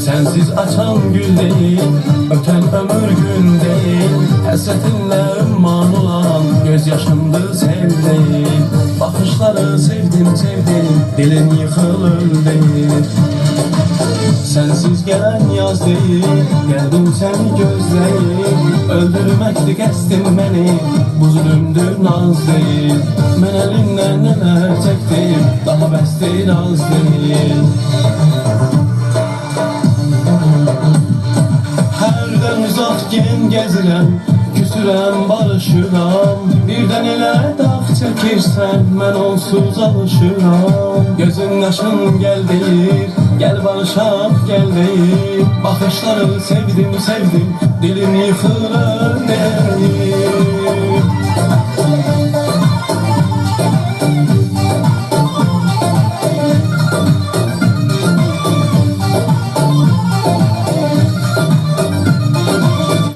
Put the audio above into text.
Sensiz açan gül değil, öten ömür gün değil. Həsrətinlə ümman olan gözyaşımdır sel değil. Bakışları sevdim sevdim, dilim yıkılır değil. Sensiz gelen yaz değil, geldim seni gözleyip. Öldürmekti qəsdim beni, bu zulümdür naz değil. Mən elimden neler çektim, daha bəsdir az değil. Hərdən uzaq gen gəzirəm, küsürəm barışıram. Birdən elə dağ çəkirsən, mən onsuz alışıram. Gözün yaşın gəl deyir, gel barışaq gel deyir. Baxışları sevdim sevdim, dilim yıxılır deyir.